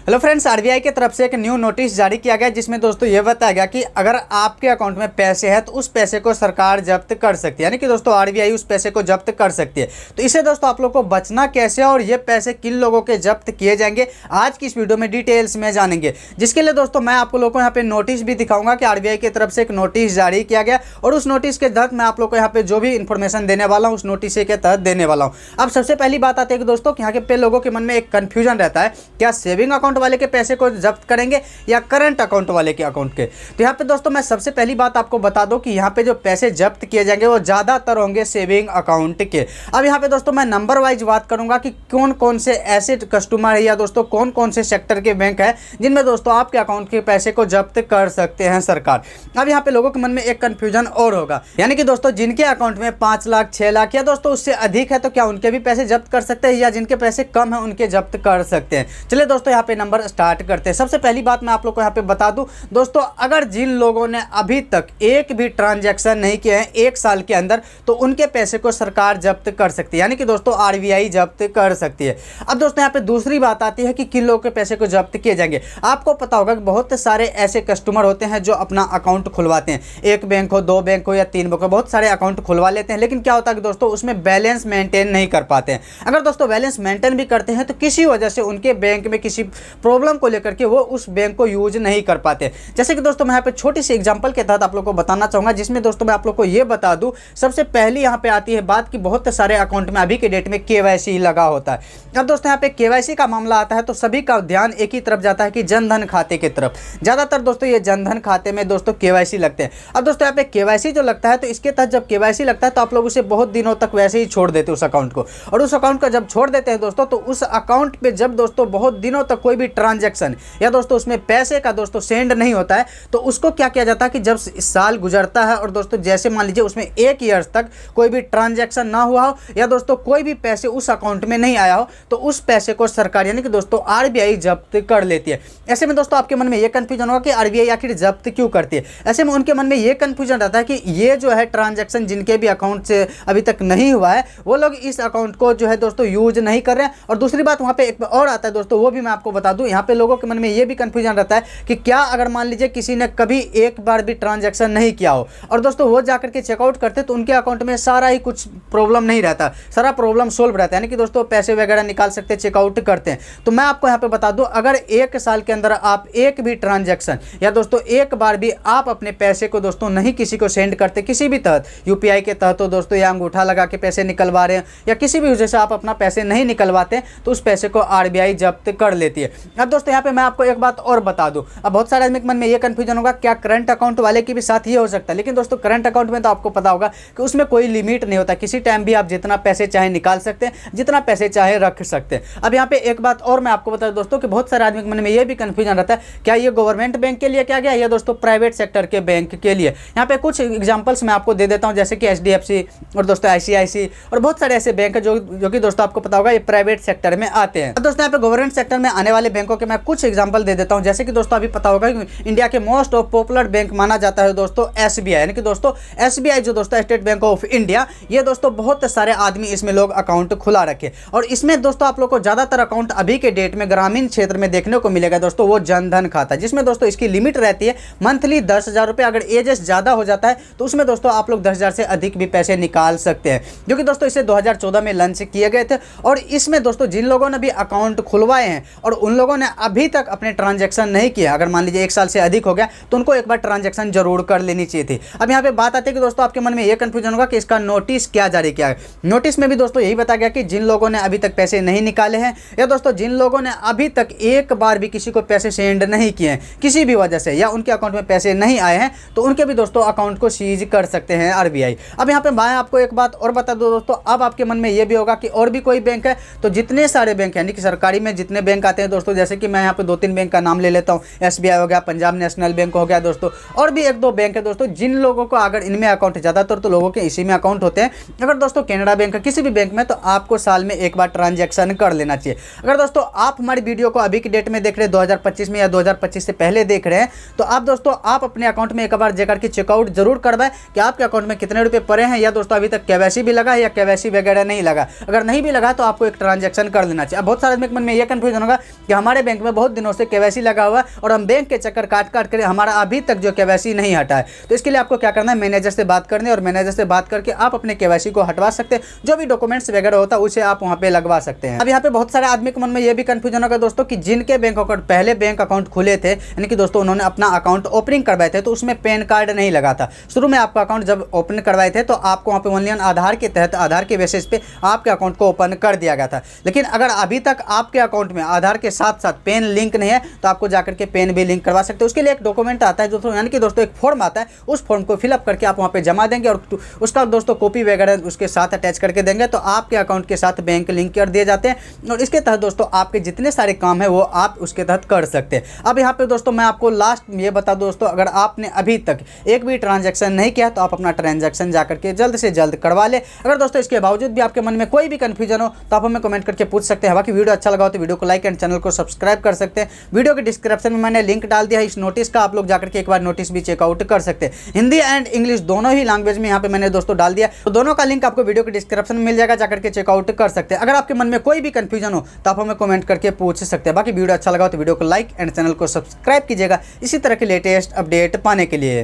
Hello friends, RBI की तरफ से एक न्यू नोटिस जारी किया गया जिसमें दोस्तों ये बताया गया कि अगर आपके अकाउंट में पैसे हैं तो उस पैसे को सरकार जब्त कर सकती है, यानी कि दोस्तों आरबीआई उस पैसे को जब्त कर सकती है। तो इसे दोस्तों आप लोग को बचना कैसे और ये पैसे किन लोगों के जब्त किए जाएंगे आज की इस वीडियो में डिटेल्स में जानेंगे। जिसके लिए दोस्तों मैं आप लोगों को यहाँ पे नोटिस भी दिखाऊंगा कि आरबीआई की तरफ से एक नोटिस जारी किया गया और उस नोटिस के तहत मैं आप लोग को यहाँ पे जो भी इंफॉर्मेशन देने वाला हूँ उस नोटिस के तहत देने वाला हूँ। अब सबसे पहली बात आती है कि दोस्तों यहाँ पे लोगों के मन में एक कंफ्यूजन रहता है, क्या सेविंग अकाउंट वाले के पैसे को जब्त करेंगे या करंट अकाउंट वाले के अकाउंट के। तो यहाँ पे दोस्तों मैं सबसे पहली बात आपको बता दूं कि यहाँ पे जो पैसे जब्त किए जाएंगे वो ज्यादातर होंगे सेविंग अकाउंट के। अब यहाँ पे दोस्तों मैं नंबर वाइज बात करूंगा कि कौन कौन से ऐसे कस्टमर है या दोस्तों कौन कौन से सेक्टर के बैंक है जिनमें दोस्तों आपके अकाउंट के पैसे को जब्त कर सकते हैं सरकार। अब यहाँ पे लोगों के मन में एक कंफ्यूजन और होगा, यानी कि दोस्तों जिनके अकाउंट में 5 लाख 6 लाख या दोस्तों उससे अधिक है तो क्या उनके भी पैसे जब्त कर सकते हैं या जिनके पैसे कम है उनके जब्त कर सकते हैं। चलिए दोस्तों यहाँ पे नंबर स्टार्ट करते हैं। सबसे पहली बात मैं आप लोग को यहाँ पे बता दूं दोस्तों, अगर जिन लोगों ने अभी तक एक भी ट्रांजैक्शन नहीं किए हैं 1 साल के अंदर तो उनके पैसे को सरकार जब्त कर सकती है, यानी कि दोस्तों आरबीआई जब्त कर सकती है। अब दोस्तों यहाँ पे दूसरी बात आती है कि किन लोगों के पैसे को जब्त किए जाएंगे। आपको पता होगा कि बहुत सारे ऐसे कस्टमर होते हैं जो अपना अकाउंट खुलवाते हैं, 1 बैंक हो 2 बैंक हो या 3 बैंक हो, बहुत सारे अकाउंट खुलवा लेते हैं, लेकिन क्या होता है कि दोस्तों उसमें बैलेंस मेंटेन नहीं कर पाते हैं। अगर दोस्तों बैलेंस मेंटेन भी करते हैं तो किसी वजह से उनके बैंक में किसी प्रॉब्लम को लेकर के वो उस बैंक को यूज नहीं कर पाते। जैसे कि दोस्तों मैं यहाँ पे छोटी सी एग्जांपल के तहत आप लोग को बताना चाहूंगा, जिसमें दोस्तों मैं आप लोग को ये बता दूं, सबसे पहली यहाँ पे आती है बात कि बहुत सारे अकाउंट में अभी के डेट में केवाईसी लगा होता है। अब दोस्तों यहाँ पे केवाईसी का मामला आता है तो सभी का ध्यान एक ही तरफ जाता है कि जनधन खाते की तरफ। ज्यादातर दोस्तों ये जनधन खाते में दोस्तों केवाईसी लगते हैं। अब दोस्तों यहाँ पे केवाईसी जो लगता है तो इसके तहत जब केवाईसी लगता है तो आप लोग उसे बहुत दिनों तक वैसे ही छोड़ देते हैं उस अकाउंट को, और उस अकाउंट को जब छोड़ देते हैं दोस्तों तो उस अकाउंट पे जब दोस्तों बहुत दिनों तक कोई भी ट्रांजैक्शन या दोस्तों उसमें पैसे का दोस्तों सेंड नहीं होता है तो उसको क्या किया जाता है कि जब साल गुजरता है और दोस्तों जैसे मान लीजिए उसमें 1 ईयर तक कोई भी ट्रांजैक्शन ना हुआ हो या दोस्तों कोई भी पैसे उस अकाउंट में नहीं आया हो तो उस पैसे को सरकार यानी कि दोस्तों आरबीआई जब्त कर लेती है। ऐसे में दोस्तों आपके मन में ये कंफ्यूजन होगा कि आरबीआई आखिर जब्त क्यों करती है। ऐसे में उनके मन में ये कंफ्यूजन रहता है कि ये जो है ट्रांजैक्शन जिनके भी अकाउंट से अभी तक नहीं हुआ है वो लोग इस अकाउंट को जो है दोस्तों यूज नहीं कर रहे हैं। और दूसरी बात वहाँ पे एक और आता है दोस्तों, वो भी मैं आपको बता दूं, यहाँ पे लोगों के मन में ये भी कंफ्यूजन रहता है कि क्या अगर मान लीजिए किसी ने कभी एक बार भी ट्रांजैक्शन नहीं किया हो और दोस्तों वो जाकर के चेकआउट करते तो उनके अकाउंट में सारा ही कुछ प्रॉब्लम नहीं रहता, सारा प्रॉब्लम सोल्व रहता है, यानी कि दोस्तों पैसे वगैरह निकाल सकते चेकआउट करते हैं। तो मैं आपको यहाँ पे बता दूं, अगर 1 साल के अंदर आप एक भी ट्रांजैक्शन या दोस्तों एक बार भी आप अपने पैसे को दोस्तों नहीं किसी को सेंड करते किसी भी तहत, यूपीआई के तहत हो दोस्तों या अंगूठा लगा के पैसे निकलवा रहे हैं या किसी भी वजह से आप अपना पैसे नहीं निकलवाते तो उस पैसे को आरबीआई जब्त कर लेती है। अब दोस्तों यहाँ पे मैं आपको एक बात और बता दूं, अब बहुत सारे आदमी के मन में ये कंफ्यूजन होगा क्या करंट अकाउंट वाले के भी साथ ये हो सकता है, लेकिन दोस्तों करंट अकाउंट में तो आपको पता होगा कि उसमें कोई लिमिट नहीं होता, किसी टाइम भी आप जितना पैसे चाहे निकाल सकते हैं, जितना पैसे चाहे रख सकते हैं। अब यहाँ पे एक बात और मैं आपको बता दूं दोस्तों कि बहुत सारे आदमी के मन में ये भी कंफ्यूजन रहता है क्या ये गवर्नमेंट बैंक के लिए क्या गया या दोस्तों प्राइवेट सेक्टर के बैंक के लिए। यहाँ पे कुछ एग्जाम्पल्स मैं आपको दे देता हूँ, जैसे कि एचडीएफसी और दोस्तों आईसीआईसी और बहुत सारे ऐसे बैंक है जो कि दोस्तों आपको पता होगा ये प्राइवेट सेक्टर में आते हैं। दोस्तों यहाँ पे गवर्नमेंट सेक्टर में आने वाले बैंकों के मैं कुछ एग्जांपल दे देता हूं, जैसे कि दोस्तों अभी पता होगा कि इंडिया के मोस्ट पॉपुलर बैंक माना जाता है दोस्तों एसबीआई, यानी कि दोस्तों एसबीआई जो दोस्तों स्टेट बैंक ऑफ इंडिया, ये दोस्तों बहुत सारे आदमी इसमें लोग अकाउंट खुला रखे। और इसमें दोस्तों आप लोग को ज्यादातर अकाउंट अभी के डेट में ग्रामीण क्षेत्र में देखने को मिलेगा दोस्तों वो जनधन खाता, जिसमें दोस्तों इसकी लिमिट रहती है मंथली 10,000 रुपये। अगर एजेस ज्यादा हो जाता है तो उसमें दोस्तों आप लोग 10,000 से अधिक भी पैसे निकाल सकते हैं, जो कि दोस्तों इसे 2014 में लॉन्च किए गए थे। और इसमें दोस्तों जिन लोगों ने भी अकाउंट खुलवाए हैं और उन लोगों ने अभी तक अपने ट्रांजैक्शन नहीं किया, अगर मान लीजिए 1 साल से अधिक हो गया तो उनको एक बार ट्रांजैक्शन जरूर कर लेनी चाहिए थी। अब यहाँ पे बात आती है कि दोस्तों आपके मन में ये कंफ्यूजन होगा कि इसका नोटिस क्या जारी किया है। नोटिस में भी दोस्तों यही बताया गया कि जिन लोगों ने अभी तक पैसे नहीं निकाले हैं या दोस्तों जिन लोगों ने अभी तक एक बार भी किसी को पैसे सेंड नहीं किए हैं किसी भी वजह से या उनके अकाउंट में पैसे नहीं आए हैं तो उनके भी दोस्तों अकाउंट को सीज कर सकते हैं आरबीआई। अब यहाँ पे मैं आपको एक बात और बता दूं दोस्तों, अब आपके मन में ये भी होगा कि और भी कोई बैंक है, तो जितने सारे बैंक यानी कि सरकारी में जितने बैंक आते हैं दोस्तों, जैसे कि मैं यहाँ पे 2-3 बैंक का नाम ले लेता हूँ, एसबीआई हो गया, पंजाब नेशनल बैंक हो गया दोस्तों, और भी 1-2 बैंक है दोस्तों जिन लोगों को अगर इनमें अकाउंट, ज़्यादातर तो लोगों के इसी में अकाउंट होते हैं। अगर दोस्तों कैनेडा बैंक है किसी भी बैंक में तो आपको साल में एक बार ट्रांजैक्शन कर लेना चाहिए। अगर दोस्तों आप हमारी वीडियो को अभी की डेट में देख रहे हैं 2025 में या 2025 से पहले देख रहे हैं तो आप दोस्तों आप अपने अकाउंट में एक बार जाकर के चेकआउट जरूर करवाएं कि आपके अकाउंट में कितने रुपए पड़े हैं या दोस्तों अभी तक केवाईसी भी लगा है या केवाईसी वगैरह नहीं लगा। अगर नहीं भी लगा तो आपको एक ट्रांजैक्शन कर लेना चाहिए। अब बहुत सारे आदमी के मन में ये कंफ्यूजन होगा कि हमारे बैंक में बहुत दिनों से केवाईसी लगा हुआ है और हम बैंक के चक्कर काट काट कर हमारा अभी तक जो केवाईसी नहीं हटा है। तो इसके लिए आपको क्या करना है, मैनेजर से बात करनी है और मैनेजर से बात करके आप अपने केवाईसी को हटवा सकते हैं। जो भी डॉक्यूमेंट्स वगैरह होता है उसे आप वहाँ पे लगवा सकते हैं। अब यहाँ पे बहुत सारे आदमी के मन में ये भी कंफ्यूजन होगा दोस्तों कि जिनके बैंक अकाउंट पहले बैंक अकाउंट खुले थे, यानी कि दोस्तों उन्होंने अपना अकाउंट ओपनिंग करवाए थे, तो उसमें पैन कार्ड नहीं लगा था। शुरू में आपका अकाउंट जब ओपन करवाए थे तो आपको वहाँ पे ओनली आधार के तहत, आधार के बेसिस पे आपके अकाउंट को ओपन कर दिया गया था। लेकिन अगर अभी तक आपके अकाउंट में आधार के साथ साथ पेन लिंक नहीं है तो आपको जाकर के पेन भी लिंक करवा सकते हैं। उसके लिए एक डॉक्यूमेंट आता है दोस्तों, यानी कि दोस्तों एक फॉर्म आता है, उस फॉर्म को फिलअप करके आप वहाँ पे जमा देंगे और उसका दोस्तों कॉपी वगैरह उसके साथ अटैच करके देंगे तो आपके अकाउंट के साथ बैंक लिंक कर दिए जाते हैं और इसके तहत दोस्तों आपके जितने सारे काम है वो आप उसके तहत कर सकते हैं। अब यहाँ पे दोस्तों मैं आपको लास्ट ये बता दूं दोस्तों, अगर आपने अभी तक एक भी ट्रांजैक्शन नहीं किया तो आप अपना ट्रांजैक्शन जाकर के जल्द से जल्द करवा ले। अगर दोस्तों इसके बावजूद भी आपके मन में कोई भी कंफ्यूजन हो तो आप हमें कमेंट करके पूछ सकते हैं। बाकी वीडियो अच्छा लगा हो तो वीडियो को लाइक एंड चैनल को सब्सक्राइब कर सकते हैं। वीडियो के डिस्क्रिप्शन में मैंने लिंक डाल दिया है इस नोटिस का, आप लोग जाकर के एक बार नोटिस भी चेकआउट कर सकते हैं। हिंदी एंड इंग्लिश दोनों ही लैंग्वेज में यहाँ पे मैंने दोस्तों डाल दिया, तो दोनों का लिंक आपको वीडियो के डिस्क्रिप्शन में मिल जाएगा, जाकर के चेकआउट कर सकते हैं। अगर आपके मन में कोई भी कंफ्यूजन हो तो आप हमें कमेंट करके पूछ सकते हैं। बाकी वीडियो अच्छा लगा हो तो वीडियो को लाइक एंड चैनल को सब्सक्राइब कीजिएगा इसी तरह के लेटेस्ट अपडेट पाने के लिए।